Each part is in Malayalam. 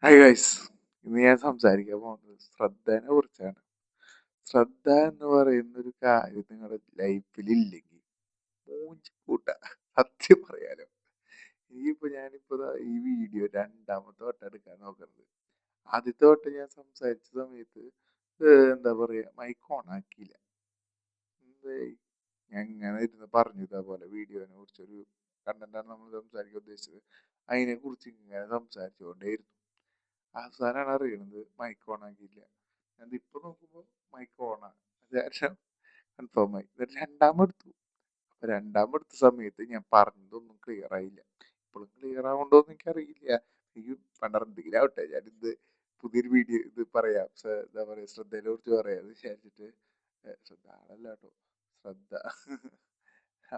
ഹായ് ഗൈസ്, ഇന്ന് ഞാൻ സംസാരിക്കാൻ പോകുന്നത് ശ്രദ്ധേനെ കുറിച്ചാണ്. ശ്രദ്ധ എന്ന് പറയുന്ന ഒരു കാര്യം നിങ്ങളുടെ ലൈഫിൽ ഇല്ലെങ്കിൽ മൂഞ്ചി കൂട്ട. സത്യം പറയാലോ. ഞാനിപ്പോ ഈ വീഡിയോ രണ്ടാമത്തെ വട്ടം എടുക്കാൻ നോക്കുന്നത്. ആദ്യത്തെ വട്ടം ഞാൻ സംസാരിച്ച സമയത്ത് എന്താ പറയാ, മൈക്ക് ഓൺ ആക്കിയില്ല. എന്തായി, ഞാൻ ഇങ്ങനെ ഇരുന്ന് പറഞ്ഞു ഇതേപോലെ വീഡിയോനെ കുറിച്ചൊരു കണ്ടന്റാണ് നമ്മൾ സംസാരിക്കാൻ ഉദ്ദേശിച്ചത്. അതിനെ കുറിച്ച് ഇങ്ങനെ സംസാരിച്ചുകൊണ്ടേയിരുന്നു. അവസാനാണ് അറിയണത് മൈക്ക് ഓൺ ആക്കിയില്ല. ഞാനിപ്പോ നോക്കുമ്പോ മൈക്ക് ഓണാണ്. അത് കാരണം കൺഫേം ആയി. എന്നിട്ട് രണ്ടാമെടുത്തു. അപ്പൊ രണ്ടാമെടുത്ത സമയത്ത് ഞാൻ പറഞ്ഞതൊന്നും ക്ലിയർ ആയില്ല. ഇപ്പോഴും ക്ലിയർ ആവുണ്ടോന്ന് എനിക്കറിയില്ല. എനിക്ക് 12 ഞാനിത് പുതിയൊരു വീഡിയോ ഇത് പറയാം. എന്താ പറയാ, ശ്രദ്ധേനെ കുറിച്ച് പറയാം വിചാരിച്ചിട്ട്. ശ്രദ്ധ ആളല്ല കേട്ടോ, ശ്രദ്ധ.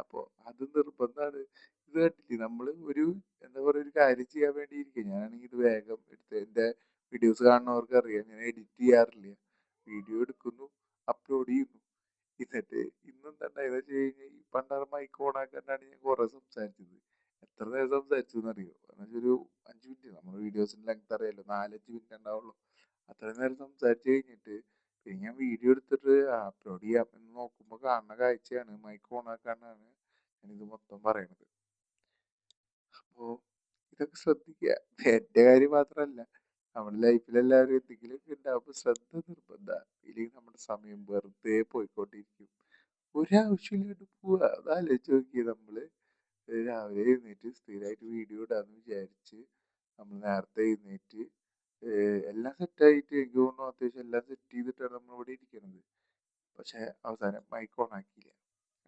അപ്പൊ അത് നിർബന്ധമാണ്. ഇത് കണ്ടില്ലേ, നമ്മള് ഒരു എന്താ പറയാ, ഒരു കാര്യം ചെയ്യാൻ വേണ്ടി ഇരിക്കും. ഞാനാണെങ്കിൽ ഇത് വേഗം എടുത്ത് എന്റെ വീഡിയോസ് കാണുന്നവർക്ക് അറിയാം, ഞാൻ എഡിറ്റ് ചെയ്യാറില്ല. വീഡിയോ എടുക്കുന്നു, അപ്ലോഡ് ചെയ്യുന്നു. എന്നിട്ട് ഇന്നെന്താണ്ടായെന്ന് വെച്ച് കഴിഞ്ഞാൽ ഈ പണ്ടാറ് മൈക്ക് ഓൺ ആക്കാണ്ടാണ് ഞാൻ കുറെ സംസാരിച്ചത്. എത്ര നേരം സംസാരിച്ചു എന്നറിയോ? എന്നുവെച്ചാൽ ഒരു 5 മിനിറ്റ്. നമ്മുടെ വീഡിയോസിന്റെ ലെങ്ത് അറിയാലോ, 4-5 മിനിറ്റ് ഉണ്ടാവുള്ളൂ. അത്രയും നേരം സംസാരിച്ച് കഴിഞ്ഞിട്ട് പിന്നെ ഞാൻ വീഡിയോ എടുത്തിട്ട് അപ്ലോഡ് ചെയ്യാം എന്ന് നോക്കുമ്പോൾ കാണുന്ന കാഴ്ചയാണ് മൈക്ക് ഓൺ ആക്കാണ്ടാണ് ഞാനിത് മൊത്തം പറയണത്. അപ്പോ ഇതൊക്കെ ശ്രദ്ധിക്കുക. എന്റെ കാര്യം മാത്രമല്ല, നമ്മുടെ ലൈഫിലെല്ലാവരും എന്തെങ്കിലുമൊക്കെ ഉണ്ടാവുമ്പോൾ ശ്രദ്ധ നിർബന്ധ. ഇല്ലെങ്കിൽ നമ്മുടെ സമയം വെറുതെ പോയിക്കൊണ്ടിരിക്കും. ഒരാവശ്യമില്ലാണ്ട് പോവുക. അതാലോചിച്ച് നോക്കിയേ. നമ്മള് രാവിലെ എഴുന്നേറ്റ് സ്ഥിരമായിട്ട് വീഡിയോ ഇടാന്ന് വിചാരിച്ച് നമ്മൾ നേരത്തെ എഴുന്നേറ്റ് എല്ലാം സെറ്റായിട്ട് എനിക്ക് തോന്നുന്നു അത്യാവശ്യം എല്ലാം സെറ്റ് ചെയ്തിട്ടാണ് നമ്മൾ ഇവിടെ ഇരിക്കുന്നത്. പക്ഷെ അവസാനം മൈക്ക് ഓൺ ആക്കിയില്ല.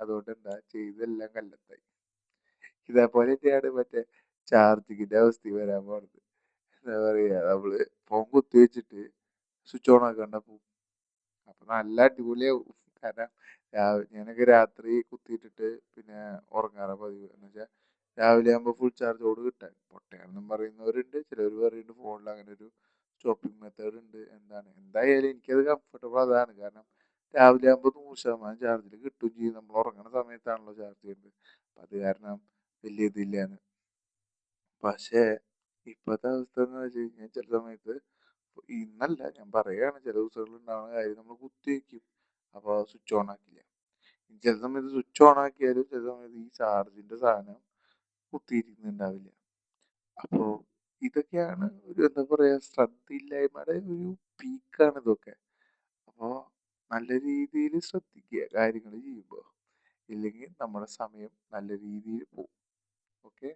അതുകൊണ്ട് എന്താ ചെയ്തെല്ലാം കല്ലെത്തായി. ഇതേപോലെ തന്നെയാണ് മറ്റേ ചാർജിങ്ങിന്റെ അവസ്ഥ വരാൻ പോണത്. എന്താ പറയാ, നമ്മള് ഫോൺ കുത്തി വെച്ചിട്ട് സ്വിച്ച് ഓൺ ആക്കണ്ട പോവും. അപ്പൊ നല്ല അടിപൊളിയാവും. കാരണം ഞാനൊക്കെ രാത്രി കുത്തിയിട്ടിട്ട് പിന്നെ ഉറങ്ങാറ പതിവ്. എന്ന് വെച്ചാൽ രാവിലെ ആകുമ്പോൾ ഫുൾ ചാർജോട് കിട്ടാൻ. പൊട്ടയാണെന്നും പറയുന്നവരുണ്ട്, ചിലർ പറയുന്നുണ്ട് ഫോണിൽ അങ്ങനെ ഒരു സ്റ്റോപ്പിംഗ് മെത്തേഡ് ഉണ്ട്. എന്തായാലും എനിക്കത് കംഫർട്ടബിൾ അതാണ്. കാരണം രാവിലെ ആകുമ്പോൾ 100% ചാർജിൽ കിട്ടുകയും ചെയ്യും. നമ്മൾ ഉറങ്ങുന്ന സമയത്താണല്ലോ ചാർജ് ചെയ്യുന്നത്. അപ്പം അത് കാരണം വലിയ ഇതില്ലാന്ന്. പക്ഷേ ഇപ്പോഴത്തെ അവസ്ഥ എന്ന് വെച്ച് കഴിഞ്ഞാൽ ചില സമയത്ത്, ഇന്നല്ല ഞാൻ പറയുകയാണ്, ചില ദിവസങ്ങളിൽ ഉണ്ടാവുന്ന കാര്യം, നമ്മൾ കുത്തി വയ്ക്കും അപ്പോൾ സ്വിച്ച് ഓൺ ആക്കില്ല. ചില സമയത്ത് സ്വിച്ച് ഓൺ ആക്കിയാലും ചില സമയത്ത് ഈ ചാർജിന്റെ സാധനം കുത്തിയിരിക്കുന്നുണ്ടാവില്ല. അപ്പോൾ ഇതൊക്കെയാണ് ഒരു എന്താ പറയാ, ശ്രദ്ധയില്ലായ്മയുടെ ഒരു പീക്കാണ് ഇതൊക്കെ. അപ്പോൾ നല്ല രീതിയിൽ ശ്രദ്ധിക്കുക കാര്യങ്ങൾ ചെയ്യുമ്പോൾ. ഇല്ലെങ്കിൽ നമ്മുടെ സമയം നല്ല രീതിയിൽ പോകും. ഓക്കെ,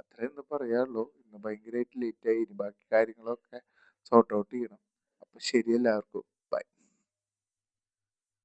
അത്രയും ഇന്ന് പറയാനുള്ളൂ. ഇന്ന് ഭയങ്കരമായിട്ട് ലേറ്റായി. ഇനി ബാക്കി കാര്യങ്ങളൊക്കെ സോർട്ട് ഔട്ട് ചെയ്യണം. അപ്പം ശരി എല്ലാവർക്കും.